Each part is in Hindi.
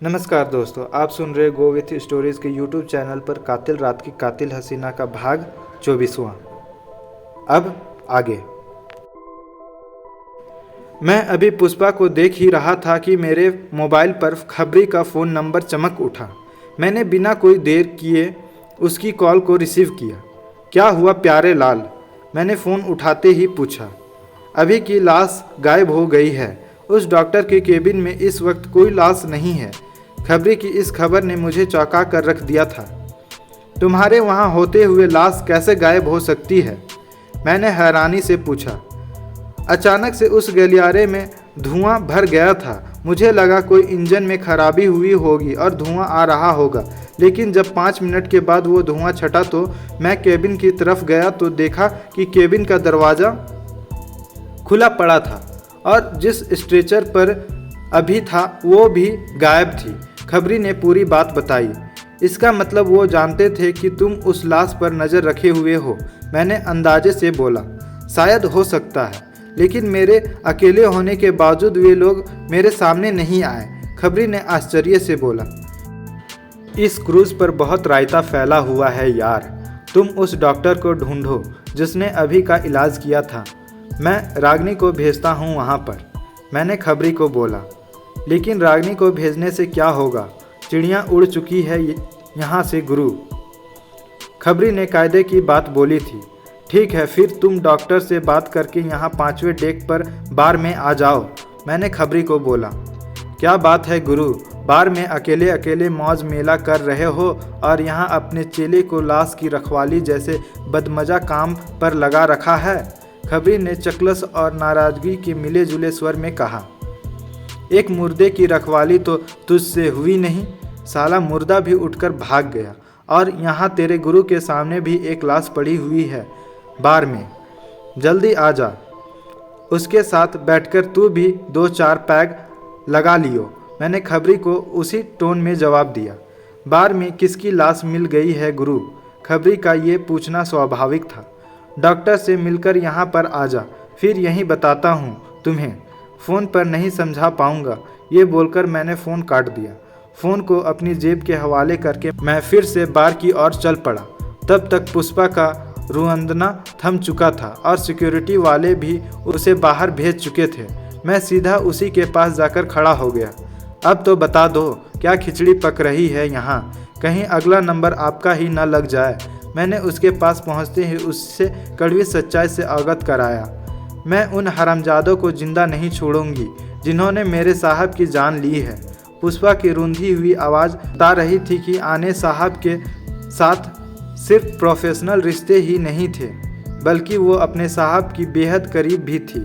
नमस्कार दोस्तों, आप सुन रहे गो विथ स्टोरीज़ के यूट्यूब चैनल पर कातिल रात की कातिल हसीना का भाग 24वां। अब आगे। मैं अभी पुष्पा को देख ही रहा था कि मेरे मोबाइल पर खबरी का फ़ोन नंबर चमक उठा। मैंने बिना कोई देर किए उसकी कॉल को रिसीव किया। क्या हुआ प्यारे लाल? मैंने फ़ोन उठाते ही पूछा। अभी की लाश गायब हो गई है। उस डॉक्टर के केबिन में इस वक्त कोई लाश नहीं है। खबरी की इस खबर ने मुझे चौंका कर रख दिया था। तुम्हारे वहाँ होते हुए लाश कैसे गायब हो सकती है? मैंने हैरानी से पूछा। अचानक से उस गलियारे में धुआं भर गया था। मुझे लगा कोई इंजन में खराबी हुई होगी और धुआं आ रहा होगा, लेकिन जब 5 मिनट के बाद वो धुआं छटा तो मैं केबिन की तरफ गया तो देखा कि केबिन का दरवाज़ा खुला पड़ा था और जिस स्ट्रेचर पर अभी था वो भी गायब थी। खबरी ने पूरी बात बताई। इसका मतलब वो जानते थे कि तुम उस लाश पर नज़र रखे हुए हो? मैंने अंदाजे से बोला। शायद हो सकता है, लेकिन मेरे अकेले होने के बावजूद वे लोग मेरे सामने नहीं आए। खबरी ने आश्चर्य से बोला। इस क्रूज़ पर बहुत रायता फैला हुआ है यार। तुम उस डॉक्टर को ढूंढो जिसने अभी का इलाज किया था। मैं रागिनी को भेजता हूँ वहाँ पर, मैंने खबरी को बोला। लेकिन रागिनी को भेजने से क्या होगा? चिड़िया उड़ चुकी है यहाँ से गुरु। खबरी ने कायदे की बात बोली थी। ठीक है, फिर तुम डॉक्टर से बात करके यहाँ 5वें डेक पर बार में आ जाओ, मैंने खबरी को बोला। क्या बात है गुरु, बार में अकेले अकेले मौज मेला कर रहे हो और यहाँ अपने चेले को लाश की रखवाली जैसे बदमजा काम पर लगा रखा है? खबरी ने चकलस और नाराज़गी के मिले जुले स्वर में कहा। एक मुर्दे की रखवाली तो तुझसे हुई नहीं। साला मुर्दा भी उठकर भाग गया और यहाँ तेरे गुरु के सामने भी एक लाश पड़ी हुई है बार में। जल्दी आ जा, उसके साथ बैठकर तू भी 2-4 पैग लगा लियो, मैंने खबरी को उसी टोन में जवाब दिया। बार में किसकी लाश मिल गई है गुरु? खबरी का ये पूछना स्वाभाविक था। डॉक्टर से मिलकर यहाँ पर आ जा, फिर यहीं बताता हूँ तुम्हें। फ़ोन पर नहीं समझा पाऊँगा, ये बोलकर मैंने फ़ोन काट दिया। फ़ोन को अपनी जेब के हवाले करके मैं फिर से बार की ओर चल पड़ा। तब तक पुष्पा का रुअंदना थम चुका था और सिक्योरिटी वाले भी उसे बाहर भेज चुके थे। मैं सीधा उसी के पास जाकर खड़ा हो गया। अब तो बता दो, क्या खिचड़ी पक रही है यहाँ? कहीं अगला नंबर आपका ही न लग जाए। मैंने उसके पास पहुँचते ही उससे कड़वी सच्चाई से अवगत कराया। मैं उन हरामजादों को जिंदा नहीं छोड़ूंगी जिन्होंने मेरे साहब की जान ली है। पुष्पा की रूंधी हुई आवाज़ बता रही थी कि आने साहब के साथ सिर्फ प्रोफेशनल रिश्ते ही नहीं थे, बल्कि वो अपने साहब की बेहद करीब भी थी।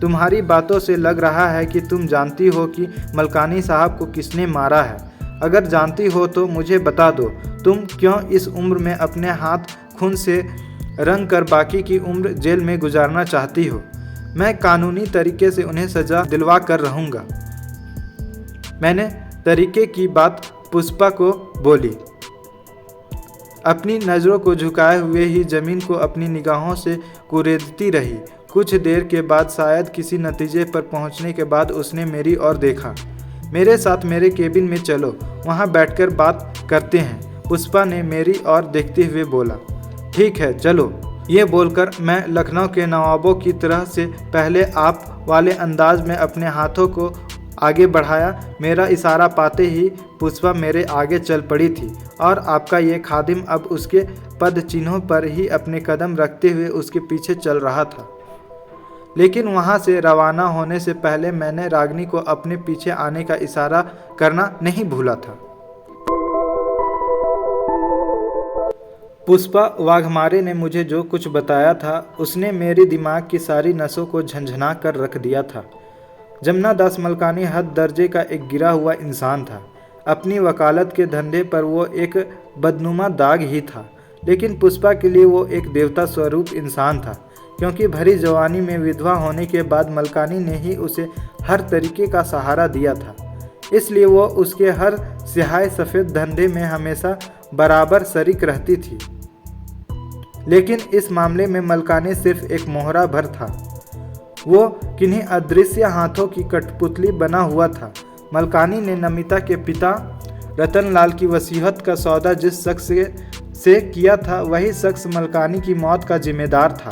तुम्हारी बातों से लग रहा है कि तुम जानती हो कि मलकानी साहब को किसने मारा है। अगर जानती हो तो मुझे बता दो, तुम क्यों इस उम्र में अपने हाथ खून से रंग कर बाकी की उम्र जेल में गुजारना चाहती हो? मैं कानूनी तरीके से उन्हें सज़ा दिलवा कर रहूँगा, मैंने तरीके की बात पुष्पा को बोली, अपनी नज़रों को झुकाए हुए ही ज़मीन को अपनी निगाहों से कुरेदती रही। कुछ देर के बाद, शायद किसी नतीजे पर पहुंचने के बाद, उसने मेरी ओर देखा। मेरे साथ मेरे केबिन में चलो, वहां बैठकर बात करते हैं, पुष्पा ने मेरी ओर देखते हुए बोला। ठीक है चलो। ये बोलकर मैं लखनऊ के नवाबों की तरह से पहले आप वाले अंदाज में अपने हाथों को आगे बढ़ाया। मेरा इशारा पाते ही पुष्पा मेरे आगे चल पड़ी थी और आपका ये खादिम अब उसके पद चिन्हों पर ही अपने कदम रखते हुए उसके पीछे चल रहा था। लेकिन वहाँ से रवाना होने से पहले मैंने रागिनी को अपने पीछे आने का इशारा करना नहीं भूला था। पुष्पा वाघमारे ने मुझे जो कुछ बताया था उसने मेरी दिमाग की सारी नसों को झंझना कर रख दिया था। जमुना दास मलकानी हद दर्जे का एक गिरा हुआ इंसान था। अपनी वकालत के धंधे पर वो एक बदनुमा दाग ही था, लेकिन पुष्पा के लिए वो एक देवता स्वरूप इंसान था, क्योंकि भरी जवानी में विधवा होने के बाद मलकानी ने ही उसे हर तरीके का सहारा दिया था। इसलिए वो उसके हर स्याह सफ़ेद धंधे में हमेशा बराबर शरीक रहती थी। लेकिन इस मामले में मलकानी सिर्फ एक मोहरा भर था। वो किन्हीं अदृश्य हाथों की कठपुतली बना हुआ था। मलकानी ने नमिता के पिता रतनलाल की वसीयत का सौदा जिस शख्स से किया था वही शख्स मलकानी की मौत का जिम्मेदार था।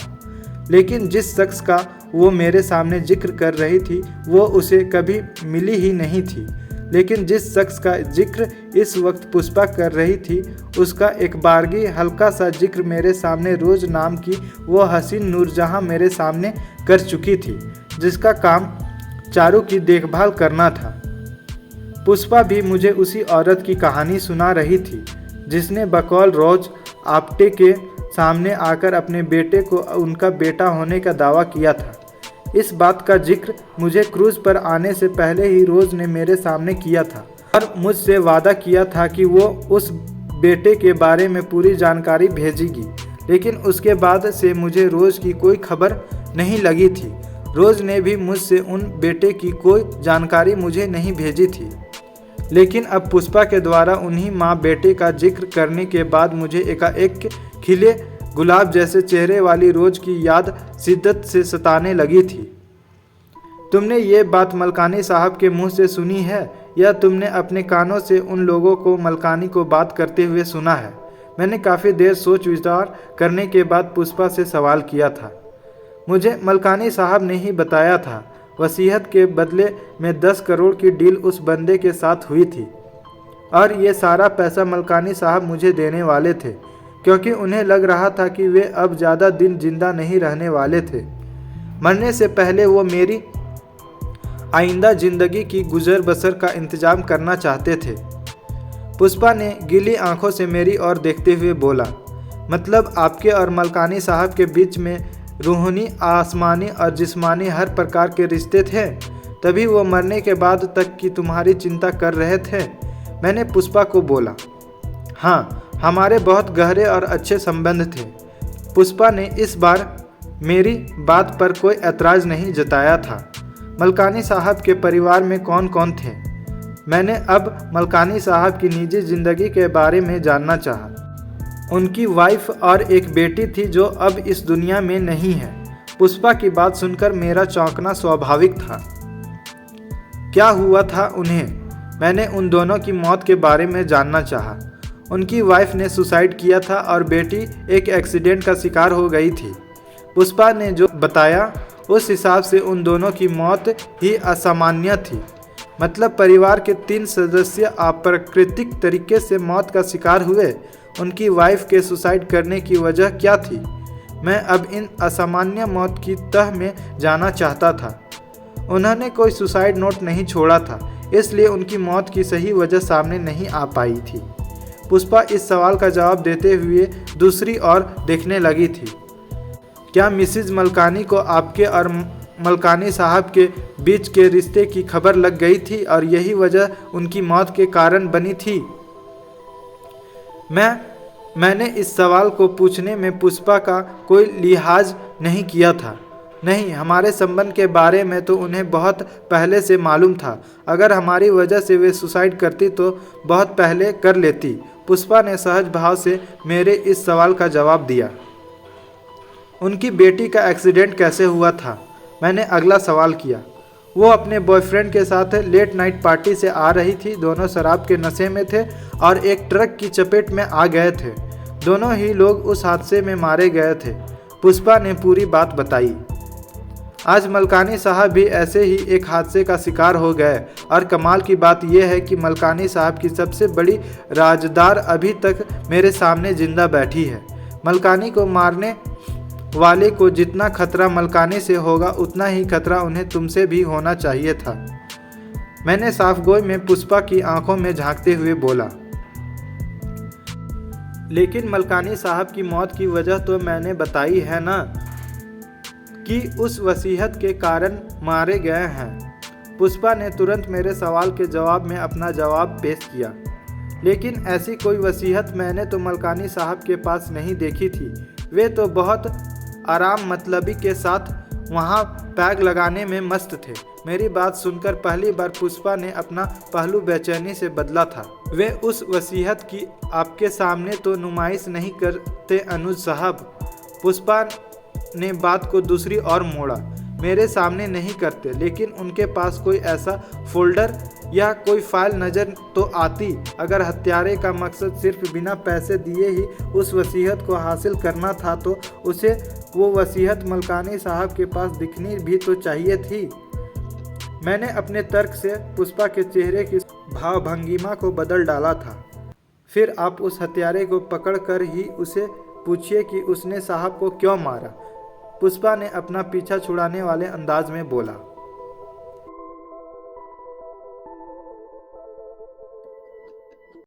लेकिन जिस शख्स का वो मेरे सामने जिक्र कर रही थी वो उसे कभी मिली ही नहीं थी। लेकिन जिस शख्स का जिक्र इस वक्त पुष्पा कर रही थी उसका एक बारगी हल्का सा जिक्र मेरे सामने रोज नाम की वो हसीन नूरजहां मेरे सामने कर चुकी थी, जिसका काम चारू की देखभाल करना था। पुष्पा भी मुझे उसी औरत की कहानी सुना रही थी जिसने बकौल रोज आपटे के सामने आकर अपने बेटे को उनका बेटा होने का दावा किया था। इस बात का जिक्र मुझे क्रूज पर आने से पहले ही रोज ने मेरे सामने किया था और मुझसे वादा किया था कि वो उस बेटे के बारे में पूरी जानकारी भेजेगी। लेकिन उसके बाद से मुझे रोज की कोई खबर नहीं लगी थी। रोज ने भी मुझसे उन बेटे की कोई जानकारी मुझे नहीं भेजी थी। लेकिन अब पुष्पा के द्वारा उन्हीं माँ बेटे का जिक्र करने के बाद मुझे एकाएक खिले गुलाब जैसे चेहरे वाली रोज की याद शिद्दत से सताने लगी थी। तुमने ये बात मलकानी साहब के मुंह से सुनी है या तुमने अपने कानों से उन लोगों को मलकानी को बात करते हुए सुना है? मैंने काफ़ी देर सोच विचार करने के बाद पुष्पा से सवाल किया था। मुझे मलकानी साहब ने ही बताया था। वसीयत के बदले में 10 करोड़ की डील उस बंदे के साथ हुई थी और ये सारा पैसा मलकानी साहब मुझे देने वाले थे, क्योंकि उन्हें लग रहा था कि वे अब ज़्यादा दिन जिंदा नहीं रहने वाले थे। मरने से पहले वो मेरी आइंदा ज़िंदगी की गुजर बसर का इंतज़ाम करना चाहते थे। पुष्पा ने गीली आंखों से मेरी ओर देखते हुए बोला, मतलब आपके और मलकानी साहब के बीच में रूहानी, आसमानी और जिस्मानी हर प्रकार के रिश्ते थे, तभी वो मरने के बाद तक की तुम्हारी चिंता कर रहे थे? मैंने पुष्पा को बोला, हाँ, हमारे बहुत गहरे और अच्छे संबंध थे। पुष्पा ने इस बार मेरी बात पर कोई ऐतराज़ नहीं जताया था। मलकानी साहब के परिवार में कौन कौन थे? मैंने अब मलकानी साहब की निजी ज़िंदगी के बारे में जानना चाहा। उनकी वाइफ और एक बेटी थी जो अब इस दुनिया में नहीं है। पुष्पा की बात सुनकर मेरा चौंकना स्वाभाविक था। क्या हुआ था उन्हें? मैंने उन दोनों की मौत के बारे में जानना चाहा। उनकी वाइफ ने सुसाइड किया था और बेटी एक एक्सीडेंट का शिकार हो गई थी। पुष्पा ने जो बताया उस हिसाब से उन दोनों की मौत ही असामान्य थी। मतलब परिवार के 3 सदस्य अप्राकृतिक तरीके से मौत का शिकार हुए। उनकी वाइफ के सुसाइड करने की वजह क्या थी? मैं अब इन असामान्य मौत की तह में जाना चाहता था। उन्होंने कोई सुसाइड नोट नहीं छोड़ा था, इसलिए उनकी मौत की सही वजह सामने नहीं आ पाई थी। पुष्पा इस सवाल का जवाब देते हुए दूसरी ओर देखने लगी थी। क्या मिसिज मलकानी को आपके और मलकानी साहब के बीच के रिश्ते की खबर लग गई थी और यही वजह उनकी मौत के कारण बनी थी? मैंने इस सवाल को पूछने में पुष्पा का कोई लिहाज नहीं किया था। नहीं, हमारे संबंध के बारे में तो उन्हें बहुत पहले से मालूम था। अगर हमारी वजह से वे सुसाइड करती तो बहुत पहले कर लेती। पुष्पा ने सहज भाव से मेरे इस सवाल का जवाब दिया। उनकी बेटी का एक्सीडेंट कैसे हुआ था? मैंने अगला सवाल किया। वो अपने बॉयफ्रेंड के साथ लेट नाइट पार्टी से आ रही थी। दोनों शराब के नशे में थे और एक ट्रक की चपेट में आ गए थे। दोनों ही लोग उस हादसे में मारे गए थे। पुष्पा ने पूरी बात बताई। आज मलकानी साहब भी ऐसे ही एक हादसे का शिकार हो गए और कमाल की बात यह है कि मलकानी साहब की सबसे बड़ी राजदार अभी तक मेरे सामने जिंदा बैठी है। मलकानी को मारने वाले को जितना खतरा मलकानी से होगा उतना ही खतरा उन्हें तुमसे भी होना चाहिए था। मैंने साफगोई में पुष्पा की आंखों में झांकते हुए बोला। लेकिन मलकानी साहब की मौत की वजह तो मैंने बताई है ना, कि उस वसीयत के कारण मारे गए हैं। पुष्पा ने तुरंत मेरे सवाल के जवाब में अपना जवाब पेश किया। लेकिन ऐसी कोई वसीयत मैंने तो मलकानी साहब के पास नहीं देखी थी। वे तो बहुत आराम मतलबी के साथ वहाँ पैग लगाने में मस्त थे। मेरी बात सुनकर पहली बार पुष्पा ने अपना पहलू बेचैनी से बदला था। वे उस वसीयत की आपके सामने तो नुमाइश नहीं करते अनुज साहब। पुष्पा ने बात को दूसरी ओर मोड़ा। मेरे सामने नहीं करते, लेकिन उनके पास कोई ऐसा फोल्डर यह कोई फाइल नज़र तो आती अगर हत्यारे का मकसद सिर्फ बिना पैसे दिए ही उस वसीयत को हासिल करना था तो उसे वो वसीयत मलकानी साहब के पास दिखनी भी तो चाहिए थी। मैंने अपने तर्क से पुष्पा के चेहरे की भावभंगिमा को बदल डाला था। फिर आप उस हत्यारे को पकड़ कर ही उसे पूछिए कि उसने साहब को क्यों मारा, पुष्पा ने अपना पीछा छुड़ाने वाले अंदाज में बोला।